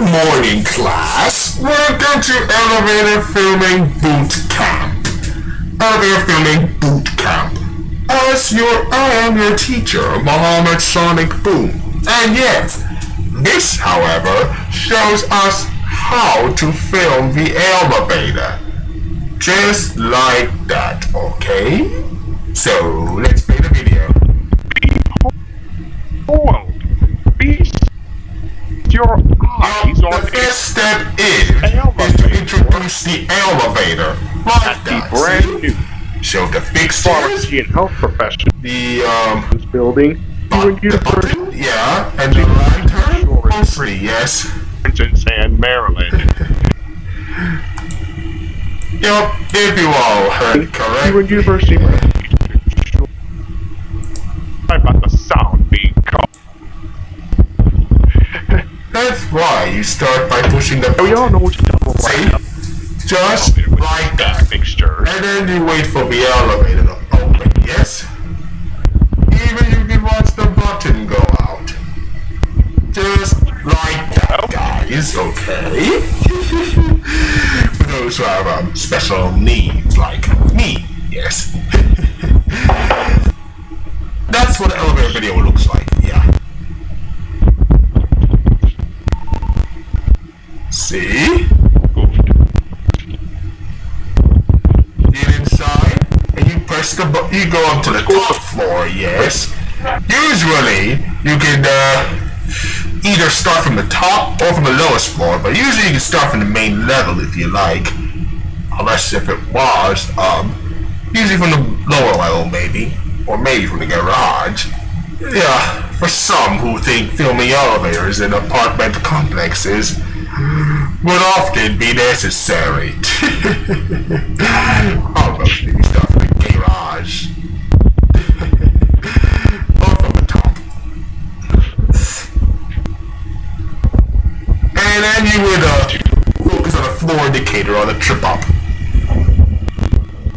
Morning class. Welcome to Elevator Filming Boot Camp. Elevator Filming Boot Camp. I am your teacher, Mohammed Sonic Boom. And yes, this, however, shows us how to film the elevator. Just like that, okay? So, let's play the video. Behold, feast your eyes on the first step is to introduce the elevator. Like that, brand new show the fixtures, pharmacy and health profession. The building, the button, yeah, and the lantern. Oh, free, yes. And Maryland. Yep, if you all heard correct. University. About the sound being caught. That's why you start by pushing the button. We all know what you're doing. See? Just like that. Fixture. And then you wait for the elevator to open, yes? Even you can watch the button go out. Just like that, guys, okay? For those who have special needs, like me, yes. That's what an elevator video looks like, yeah. See? Get inside, and you press the button. You go up to the top floor, yes. Usually, you can either start from the top or from the lowest floor, but usually you can start from the main level if you like. Unless if it was, usually from the lower level maybe, or maybe from the garage. Yeah, for some who think filming elevators in apartment complexes would often be necessary. All those new stuff in the garage. Or from the top. And then you would focus on a floor indicator on the trip up.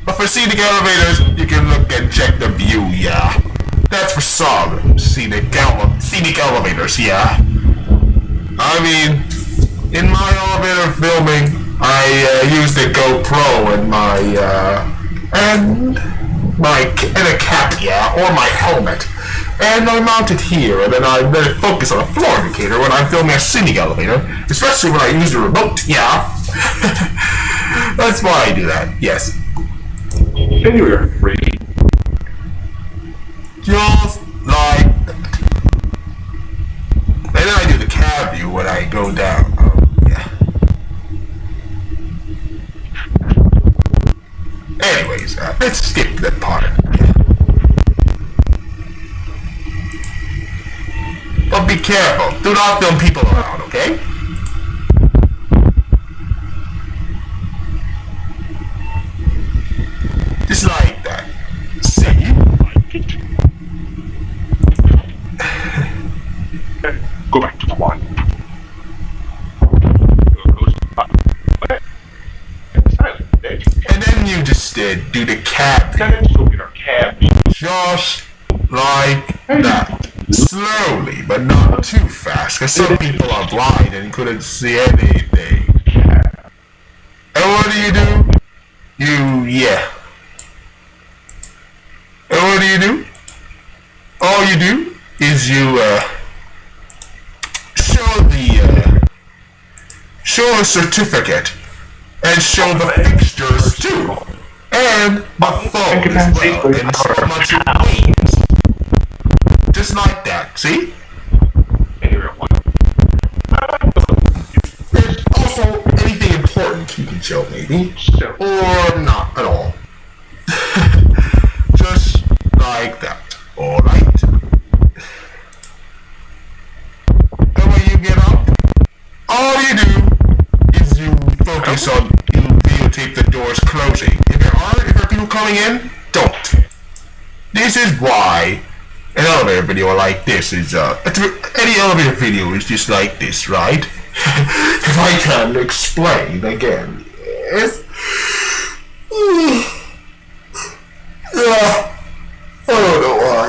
But for scenic elevators, you can look and check the view, yeah. That's for some scenic elevators, yeah. I mean, in my elevator filming, I use the GoPro and and a cap, yeah, or my helmet, and I mount it here, and then I let it focus on a floor indicator when I'm filming a scenic elevator, especially when I use the remote, yeah. That's why I do that, yes. Anywhere free. Just like that. And then I do the cab view when I go down. Yeah. Anyways, let's skip that part. But be careful. Do not film people around, okay? Just like that. See? Go back to the one. And then you just do the cab view. Just like that. Slowly, but not too fast, because some people are blind and couldn't see anything. And what do? And what do? All you do is you, show the certificate, and show the fixtures too, and the phone as well, and so much it means. Just like that, see? There's also anything important you can show, maybe, or not at all. Just like that, alright? And when you get up, all you do is you focus on, you videotape the doors closing. If there are people coming in, don't. This is why an elevator video like this is, any elevator video is just like this, right? If I can explain again. I don't know why.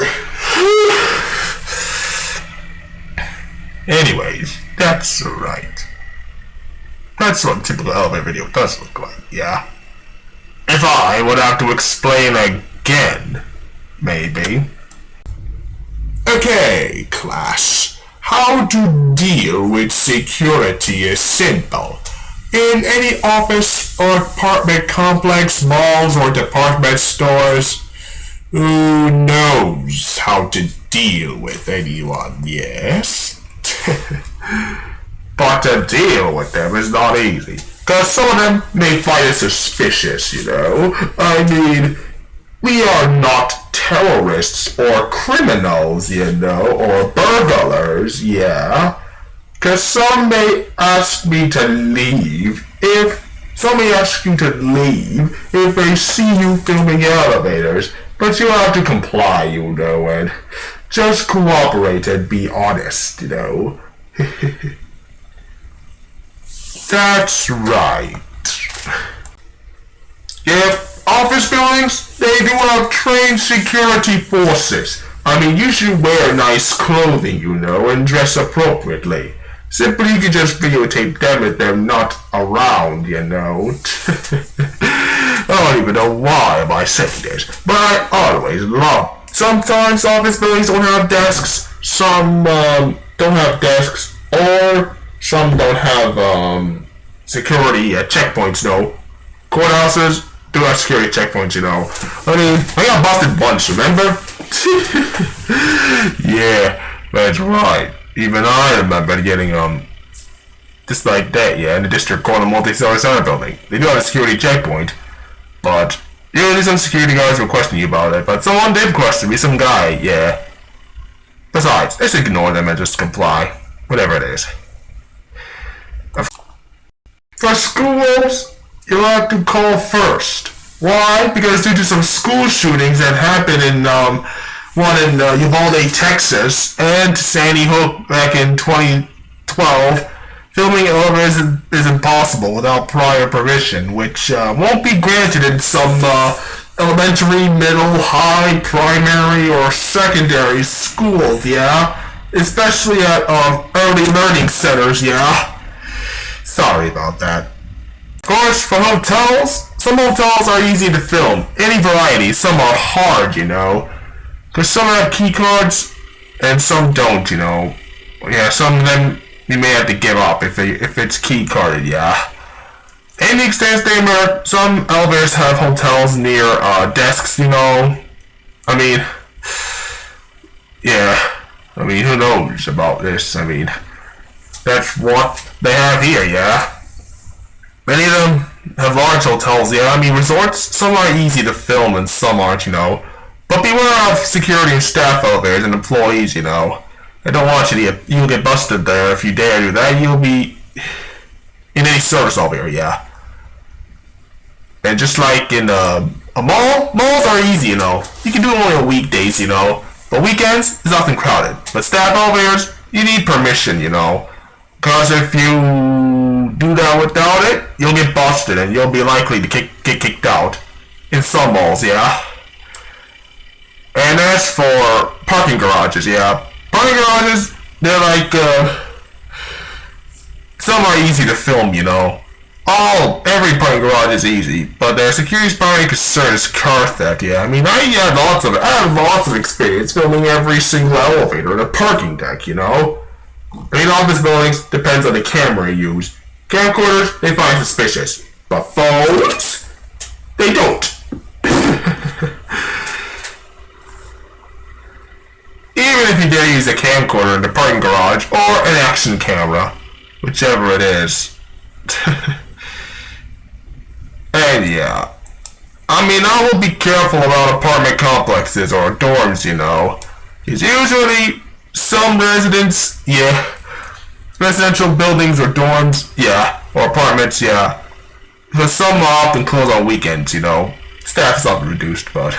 Anyways, that's alright. video does look like, yeah. If I would have to explain again, maybe. Okay, class. How to deal with security is simple. In any office or apartment complex, malls or department stores, who knows how to deal with anyone, yes? But to deal with them is not easy. Cause some of them may find it suspicious, you know? I mean, we are not terrorists or criminals, you know, or burglars, yeah? Cause some may ask me to leave if they see you filming elevators, but you have to comply, you know, and just cooperate and be honest, you know. That's right. If office buildings, they do have trained security forces. I mean, you should wear nice clothing, you know, and dress appropriately. Simply, you can just videotape them if they're not around, you know. I don't even know why am I saying this, but I always love. Sometimes office buildings don't have desks, some don't have desks, or some don't have security checkpoints, no. Courthouses do have security checkpoints, you know. I mean, I got busted once, remember? Yeah, that's right. Even I remember getting, just like that, yeah, in the district court of multi-story center building. They do have a security checkpoint, but usually some security guards will question you about it, but someone did question me, some guy, yeah. Besides, just ignore them and just comply, whatever it is. For schools, you'll have to call first. Why? Because due to some school shootings that happened in, one in Uvalde, Texas, and Sandy Hook back in 2012, filming elevators is impossible without prior permission, which won't be granted in some elementary, middle, high, primary, or secondary schools, yeah? Especially at early learning centers, yeah? Sorry about that. Of course, for hotels, some hotels are easy to film. Any variety, some are hard, you know? Because some have keycards, and some don't, you know. Yeah, some of them you may have to give up if it's keycarded, yeah. In the extent statement, some elevators have hotels near desks, you know. I mean, yeah. I mean, who knows about this? I mean, that's what they have here, yeah. Many of them have large hotels, yeah. I mean, resorts, some are easy to film and some aren't, you know. But beware of security and staff elevators and employees, you know. I don't want you to you'll get busted there if you dare do that. You'll be in any service elevator, yeah. And just like in a mall, malls are easy, you know. You can do it only on weekdays, you know. But weekends is often crowded. But staff elevators, you need permission, you know. Because if you do that without it, you'll get busted and you'll be likely to get kicked out. In some malls, yeah. And as for parking garages, yeah. Parking garages, they're like, some are easy to film, you know. Every parking garage is easy, but their security's primary concern is car theft, yeah. I mean, I have lots of experience filming every single elevator in a parking deck, you know. In office buildings, depends on the camera you use. Camcorders, they find suspicious. But phones, they don't. Even if you dare use a camcorder in the parking garage, or an action camera, whichever it is. And yeah, I mean, I will be careful about apartment complexes or dorms, you know. Because usually, some residents, yeah, residential buildings or dorms, yeah, or apartments, yeah. But some are often closed on weekends, you know. Staff is often reduced, but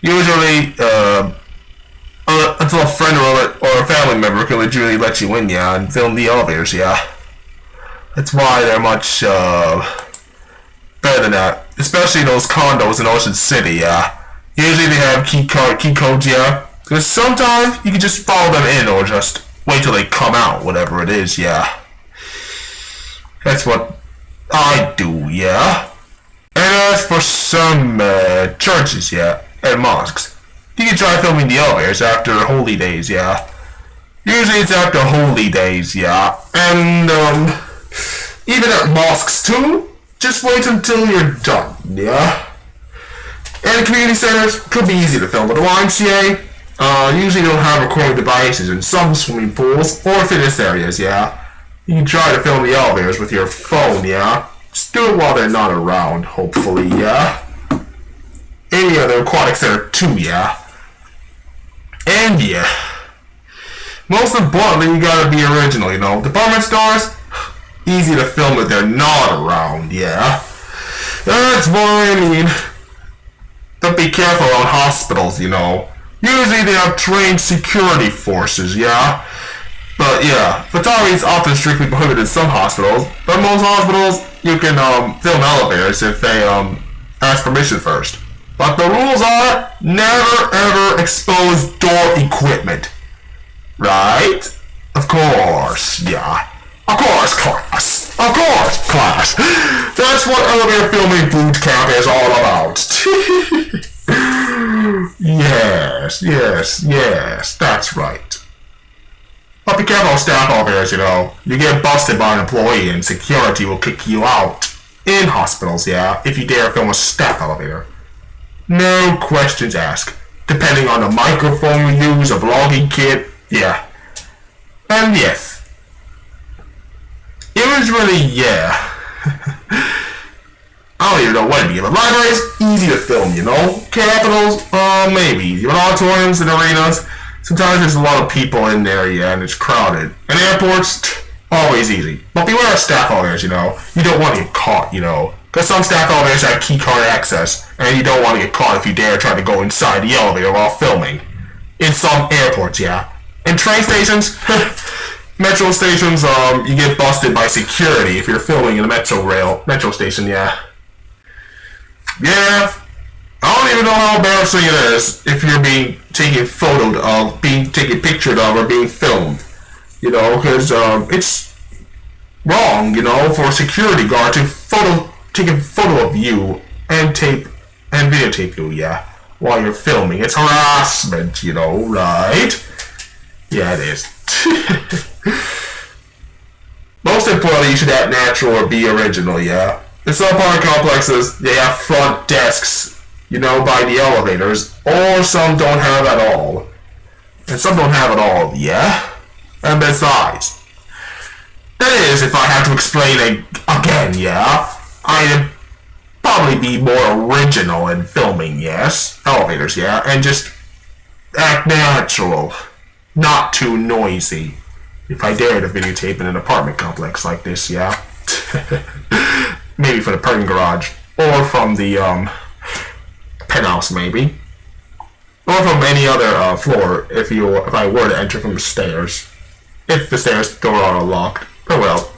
usually, until a friend or a family member can legitimately let you in, yeah, and film the elevators, yeah. That's why they're much, better than that. Especially those condos in Ocean City, yeah. Usually they have key codes, yeah. Because sometimes you can just follow them in or just wait till they come out, whatever it is, yeah. That's what I do, yeah. And as for some churches, yeah, and mosques, you can try filming the elevators after holy days, yeah. Usually it's after holy days, yeah. And, even at mosques too, just wait until you're done, yeah. And community centers could be easy to film, but the YMCA usually don't have recording devices in some swimming pools or fitness areas, yeah. You can try to film the elevators with your phone, yeah. Just do it while they're not around, hopefully, yeah. Any other aquatic center too, yeah. And yeah. Most importantly, you gotta be original, you know. Department stores, easy to film if they're not around, yeah. That's what I mean. But be careful on hospitals, you know. Usually they have trained security forces, yeah. But yeah, photography is often strictly prohibited in some hospitals. But most hospitals, you can film elevators if they ask permission first. But the rules are never ever expose door equipment. Right? Of course, yeah. Of course, class. Of course, class. That's what elevator filming boot camp is all about. Yes, that's right. But be careful of staff elevators, you know. You get busted by an employee and security will kick you out. In hospitals, yeah, if you dare film a staff elevator. No questions asked. Depending on the microphone you use, a vlogging kit, yeah. And yes. It was really, yeah. I don't even know what to be. But libraries, easy to film, you know? Capitals, maybe. But auditoriums and arenas, sometimes there's a lot of people in there, yeah, and it's crowded. And airports, always easy. But beware of staff elevators, you know? You don't want to get caught, you know? Because some staff elevators have keycard access, and you don't want to get caught if you dare try to go inside the elevator while filming. In some airports, yeah. In train stations, metro stations, you get busted by security if you're filming in a metro station, yeah. Yeah, I don't even know how embarrassing it is if you're being taken photoed of, being taken pictured of, or being filmed. You know, because it's wrong, you know, for a security guard to take a photo of you and videotape you, yeah, while you're filming. It's harassment, you know, right? Yeah, it is. Most importantly, you should act natural or be original, yeah? In some apartment complexes, they have front desks, you know, by the elevators, or some don't have at all. And some don't have at all, yeah? And besides, that is, if I have to explain it again, yeah? I'd probably be more original in filming, yes? Elevators, yeah? And just act natural. Not too noisy. If I dare to videotape in an apartment complex like this, yeah? Maybe from the parking garage. Or from the, penthouse, maybe. Or from any other, floor, if I were to enter from the stairs. If the stairs door are unlocked. Oh well.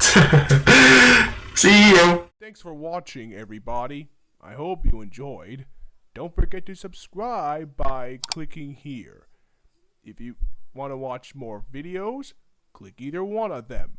See you! Thanks for watching, everybody. I hope you enjoyed. Don't forget to subscribe by clicking here. If you want to watch more videos, click either one of them.